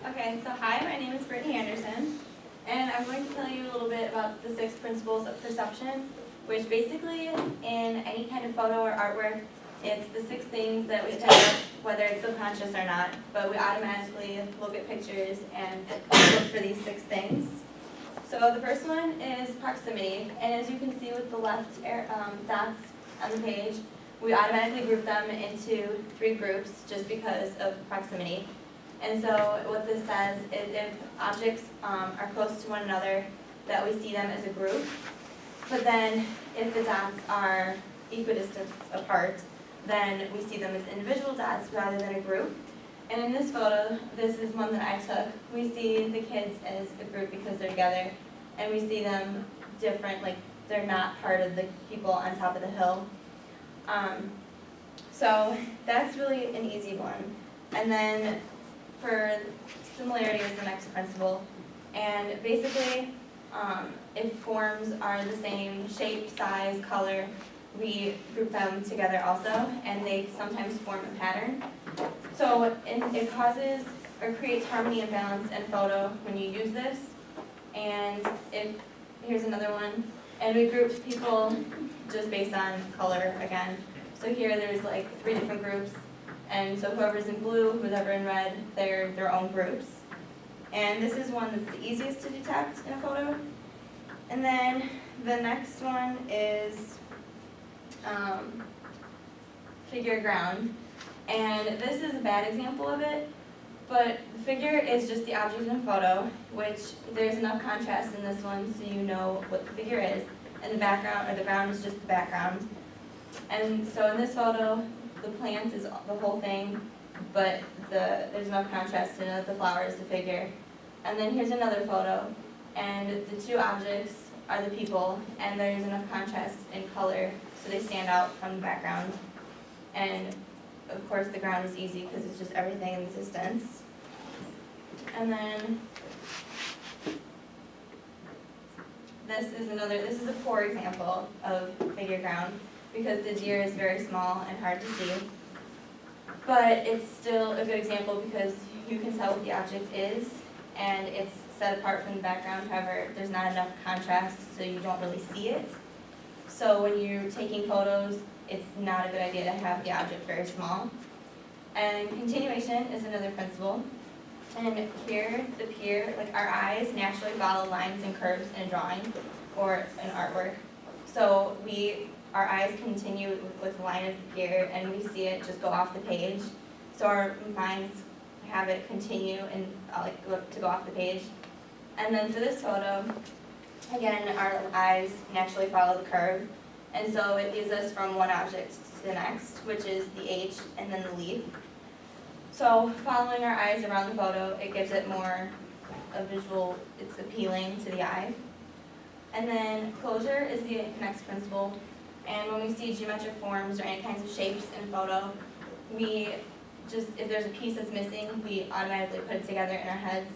Okay, so hi, my name is Brittany Anderson, and I'm going to tell you a little bit about the 6 principles of perception, which basically in any kind of photo or artwork, it's the 6 things that we pick up, whether it's subconscious or not, but we automatically look at pictures and look for these 6 things. So the first one is proximity, and as you can see with the left dots on the page, we automatically group them into 3 groups just because of proximity. And so what this says is if objects are close to one another, that we see them as a group. But then if the dots are equidistant apart, then we see them as individual dots rather than a group. And in this photo, this is one that I took, we see the kids as a group because they're together, and we see them different, like they're not part of the people on top of the hill. So that's really an easy one. And then for similarity is the next principle. And basically, if forms are the same shape, size, color, we group them together also, and they sometimes form a pattern. So it causes or creates harmony and balance in photo when you use this. And here's another one. And we grouped people just based on color again. So here there's like 3 different groups. And so whoever's in blue, whoever in red, they're their own groups. And this is one that's the easiest to detect in a photo. And then the next one is figure ground. And this is a bad example of it, but the figure is just the object in a photo, which there's enough contrast in this one so you know what the figure is. And the background, or the ground, is just the background. And so in this photo, the plant is the whole thing, but there's enough contrast to know that the flower is the figure. And then here's another photo, and the 2 objects are the people, and there's enough contrast in color so they stand out from the background. And of course the ground is easy because it's just everything in the distance. And then this is a poor example of figure ground, because the deer is very small and hard to see. But it's still a good example because you can tell what the object is, and it's set apart from the background. However, there's not enough contrast, so you don't really see it. So when you're taking photos, it's not a good idea to have the object very small. And continuation is another principle. And here, like our eyes naturally follow lines and curves in a drawing or an artwork. So our eyes continue with the line of the pier, and we see it just go off the page. So our minds have it continue and to go off the page. And then for this photo, again, our eyes naturally follow the curve. And so it leads us from one object to the next, which is the H and then the leaf. So following our eyes around the photo, it gives it more a visual, it's appealing to the eye. And then closure is the next principle. And when we see geometric forms or any kinds of shapes in a photo, if there's a piece that's missing, we automatically put it together in our heads,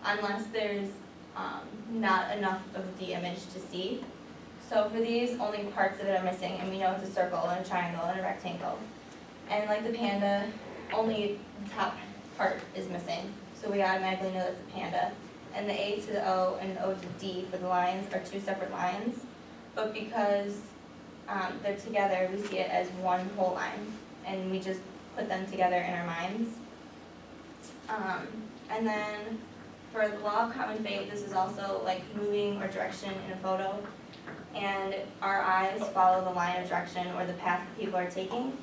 unless there's not enough of the image to see. So for these, only parts of it are missing, and we know it's a circle and a triangle and a rectangle. And like the panda, only the top part is missing, so we automatically know that's a panda. And the A to the O and the O to D for the lines are 2 separate lines, but because they're together, we see it as one whole line, and we just put them together in our minds. And then for the law of common fate, this is also like moving or direction in a photo, and our eyes follow the line of direction or the path that people are taking.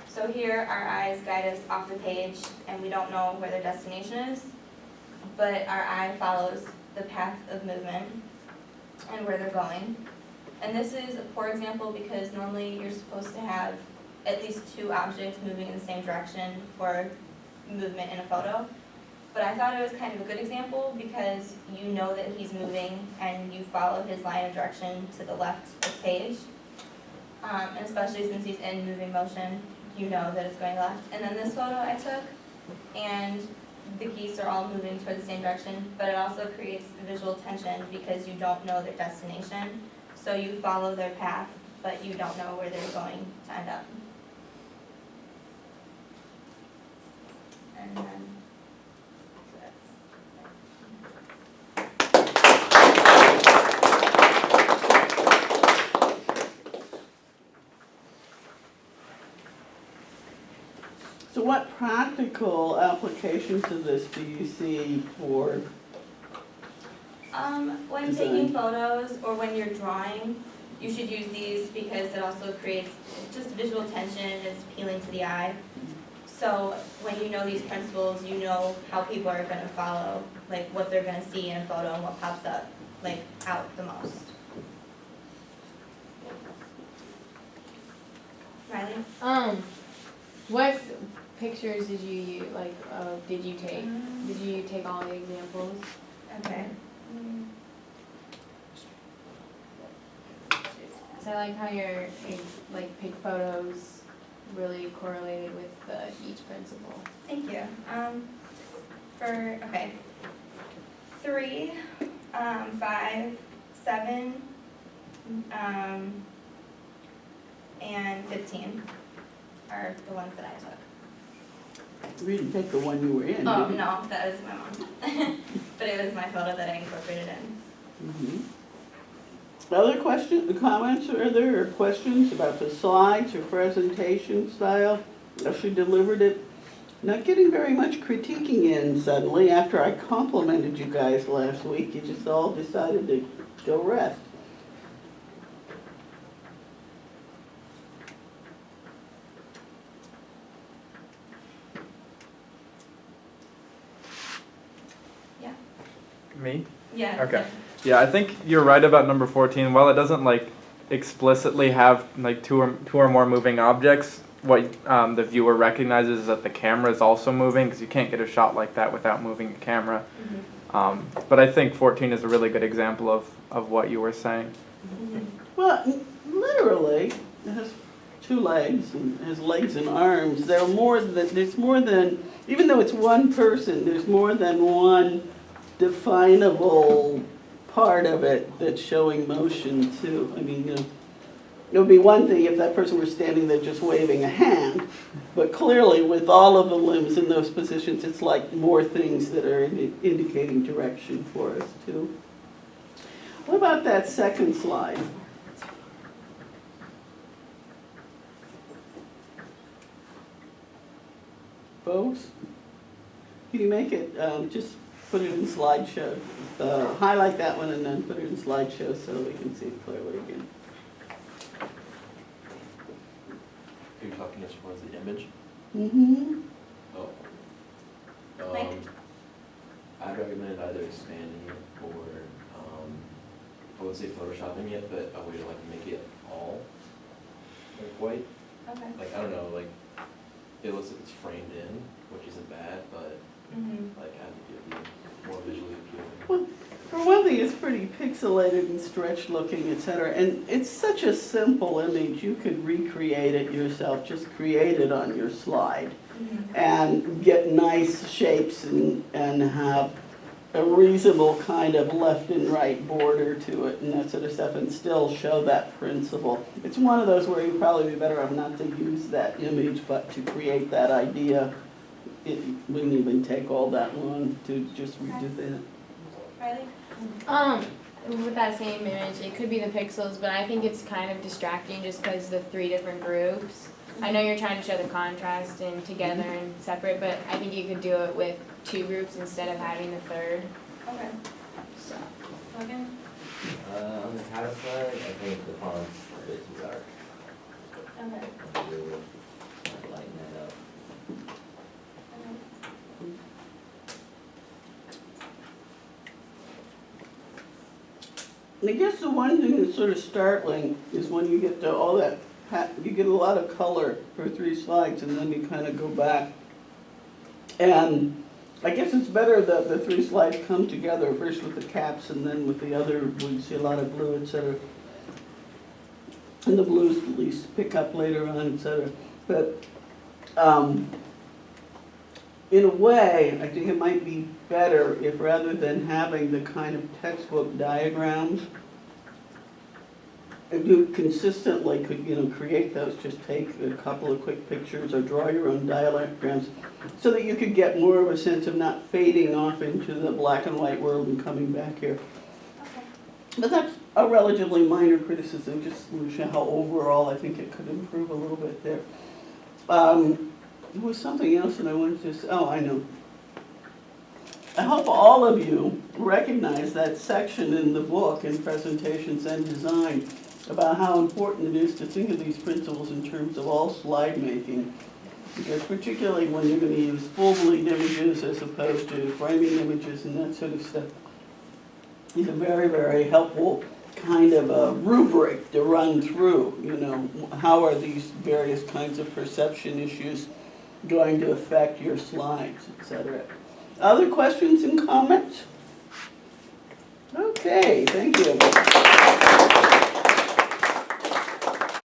So here our eyes guide us off the page, and we don't know where their destination is, but our eye follows the path of movement and where they're going. And this is a poor example because normally you're supposed to have at least 2 objects moving in the same direction for movement in a photo. But I thought it was kind of a good example because you know that he's moving and you follow his line of direction to the left of the page. And especially since he's in moving motion, you know that it's going left. And then this photo I took, and the geese are all moving toward the same direction, but it also creates visual tension because you don't know their destination. So you follow their path, but you don't know where they're going to end up. And then, so that's practical applications of this do you see for, When taking photos or when you're drawing, you should use these because it also creates just visual tension, it's appealing to the eye. So when you know these principles, you know how people are gonna follow, like what they're gonna see in a photo and what pops up, like out the most. Riley? What pictures did you use, did you take? Did you take all the examples? Okay. So I like how your, pick photos really correlated with each principle. Thank you. Okay. 3, 5, 7, and 15 are the ones that I took. we didn't take the one you were in, Oh, did we? no, that was my mom. But it was my photo that I incorporated in. Mhm. Other questions, comments, are there, or questions about the slides or presentation style? How she delivered it? Not getting very much critiquing in suddenly after I complimented you guys last week. You just all decided to go rest. Yeah. Me? Yeah. Okay. Yeah, I think you're right about number 14. While it doesn't explicitly have two or more moving objects, what the viewer recognizes is that the camera is also moving, because you can't get a shot like that without moving the camera. Mm-hmm. But I think 14 is a really good example of what you were saying. Mm-hmm. Well, literally, it has 2 legs and has legs and arms. There's more than, even though it's one person, there's more than one definable part of it that's showing motion too. I mean, it would be one thing if that person were standing there just waving a hand, but clearly with all of the limbs in those positions, it's like more things that are indicating direction for us too. What about that second slide? Folks, can you make it, just put it in slideshow, highlight that one and then put it in slideshow so we can see it clearly again. Are you talking as far as the image? Mm-hmm. Oh. Like? I'd recommend either expanding it or, I wouldn't say photoshopping it, but a way to make it all white. Okay. I don't know, it looks like it's framed in, which isn't bad, but Mm-hmm. I think it would be more visually appealing. Well, for one thing, it's pretty pixelated and stretched looking, etc. And it's such a simple image, you could recreate it yourself, just create it on your slide Mm-hmm. and get nice shapes and have a reasonable kind of left and right border to it and that sort of stuff, and still show that principle. It's one of those where you'd probably be better off not to use that image, but to create that idea. It wouldn't even take all that long to just redo that. Riley? With that same image, it could be the pixels, but I think it's kind of distracting just because the 3 different groups. I know you're trying to show the contrast and together and separate, but I think you could do it with 2 groups instead of having the third. Okay. So. Logan? On the title slide, I think the font's a bit too dark. Okay. Really lighten that up. And I guess the one thing that's sort of startling is when you get to all that, you get a lot of color for 3 slides and then you kind of go back. And I guess it's better that the 3 slides come together, first with the caps and then with the other, we see a lot of blue, etc. And the blues at least pick up later on, etc. But in a way, I think it might be better if rather than having the kind of textbook diagrams, if you consistently could, create those, just take a couple of quick pictures or draw your own diagrams so that you could get more of a sense of not fading off into the black and white world and coming back here. Okay. But that's a relatively minor criticism, just to show how overall I think it could improve a little bit there. There was something else that I wanted to say, oh, I know. I hope all of you recognize that section in the book, in presentations and design, about how important it is to think of these principles in terms of all slide making. Because particularly when you're going to use full bleed images as opposed to framing images and that sort of stuff, is a very, very helpful kind of a rubric to run through. You know, how are these various kinds of perception issues going to affect your slides, etc. Other questions and comments? Okay, thank you.